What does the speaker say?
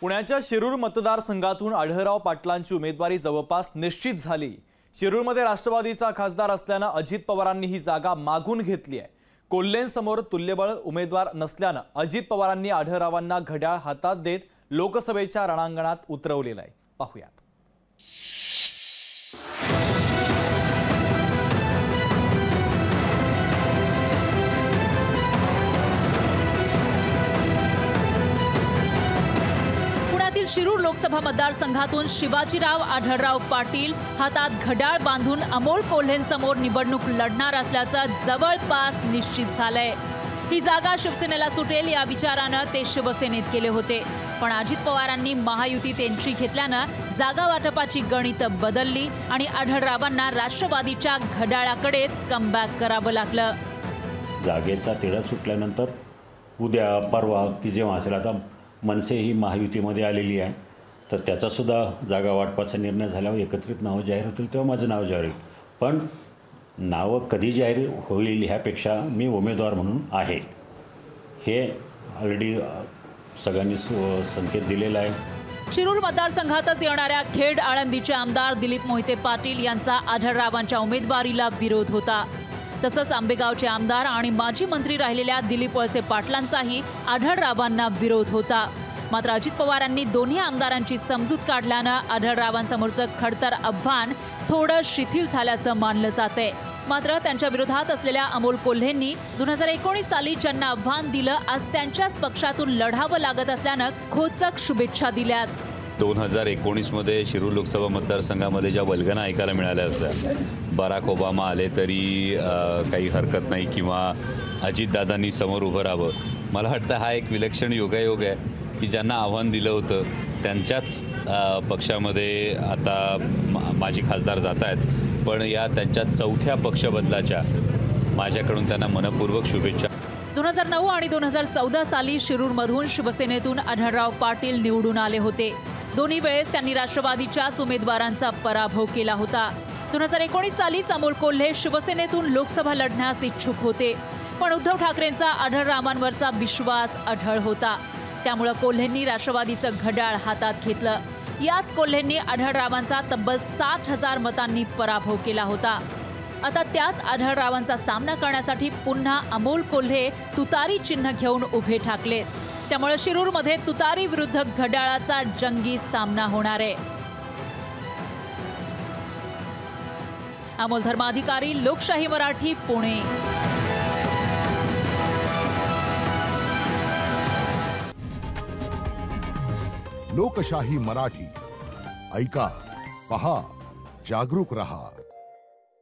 पुण्याच्या शिरूर मतदारसंघातून आढळराव पाटलांची उमेदवारी जवळपास निश्चित झाली। शिरूरमध्ये राष्ट्रवादीचा खासदार असल्याने अजित पवारांनी ही जागा मागून घेतली आहे। कोल्हेंसमोर तुल्यबळ उमेदवार नसल्याने अजित पवारांनी आढळरावांना घड्याळ हातात देत लोकसभेच्या रणांगणात उतरवलेलं आहे। पाहूयात। शिरूर लोकसभा मतदारसंघातून शिवाजीराव आढळराव पाटील हातात घड्याळ बांधून अमोल कोल्हेंसमोर निवडणूक लढणार असल्याचं जवळपास निश्चित झालंय। ही जागा शिवसेनेला सुटेल या विचाराने ते शिवसेनेत गेले होते, पण अजित पवारांनी महायुतीत एंट्री घेतल्याने जागा वाटपाची गणित बदलली आणि आढळरावांना राष्ट्रवादीच्या घड्याळाकडेच कमबॅक करावं लागलं। जागेचा तिढा सुटल्यानंतर उद्या परवा की जेव्हा असेल, आता मनसे ही महायुतीमध्ये आलेली आहे, तर त्याचा सुद्धा जागा वाटपाचा निर्णय झाल्यावर एकत्रित नावं जाहीर होतील तेव्हा माझं नाव जाहीर होईल। पण नावं कधी जाहीर होईल ह्यापेक्षा मी उमेदवार म्हणून आहे हे ऑलरेडी सगळ्यांनी संकेत दिलेला आहे। शिरूर मतदारसंघातच येणाऱ्या खेड आळंदीचे आमदार दिलीप मोहिते पाटील यांचा आढळरावांच्या उमेदवारीला विरोध होता। तसंच आंबेगावचे आमदार आणि माजी मंत्री राहिलेल्या दिलीप वळसे पाटलांचाही आढळरावांना विरोध होता। मात्र अजित पवारांनी दोन्ही आमदारांची समजूत काढल्यानं आढळरावांसमोरचं खडतर आव्हान थोडं शिथिल झाल्याचं मानलं जातंय। मात्र त्यांच्या विरोधात असलेल्या अमोल कोल्हेंनी 2019 साली ज्यांना आव्हान दिलं, आज त्यांच्याच पक्षातून लढावं लागत असल्यानं खोचक शुभेच्छा दिल्यात। 2019 मध्ये शिरूर लोकसभा मतदारसंघामध्ये ज्या वल्गना ऐकायला मिळाल्या असल्या, बराक ओबामा आले तरी काही हरकत नाही किंवा अजितदादांनी समोर उभं राहावं, मला वाटतं हा एक विलक्षण योगायोग आहे की ज्यांना आव्हान दिलं होतं त्यांच्याच पक्षामध्ये आता माजी खासदार जात आहेत। पण या त्यांच्या चौथ्या पक्षबदलाच्या माझ्याकडून त्यांना मनपूर्वक शुभेच्छा। 2009 आणि 2014 साली शिरूरमधून शिवसेनेतून आढळराव पाटील निवडून आले होते। दोन्ही वेळेस त्यांनी राष्ट्रवादीच्याच उमेदवारांचा पराभव केला होता। 2019 साली अमोल कोल्हे शिवसेनेतून लोकसभा लढण्यास इच्छुक होते, पण उद्धव ठाकरेंचा आढळरावांवरचा विश्वास अढळ होता। त्यामुळे कोल्हेंनी राष्ट्रवादीचं घड्याळ हातात घेतलं। याच कोल्हेंनी आढळरावांचा तब्बल 60,000 मतांनी पराभव केला होता। आता त्याच आढळरावांचा सामना करण्यासाठी पुन्हा अमोल कोल्हे तुतारी चिन्ह घेऊन उभे ठाकले। त्यामुळे शिरूरमध्ये तुतारी विरुद्ध घड्याळाचा जंगी सामना होणार आहे। अमोल धर्माधिकारी, लोकशाही मराठी, पुणे। लोकशाही मराठी ऐका, पहा, जागरूक रहा।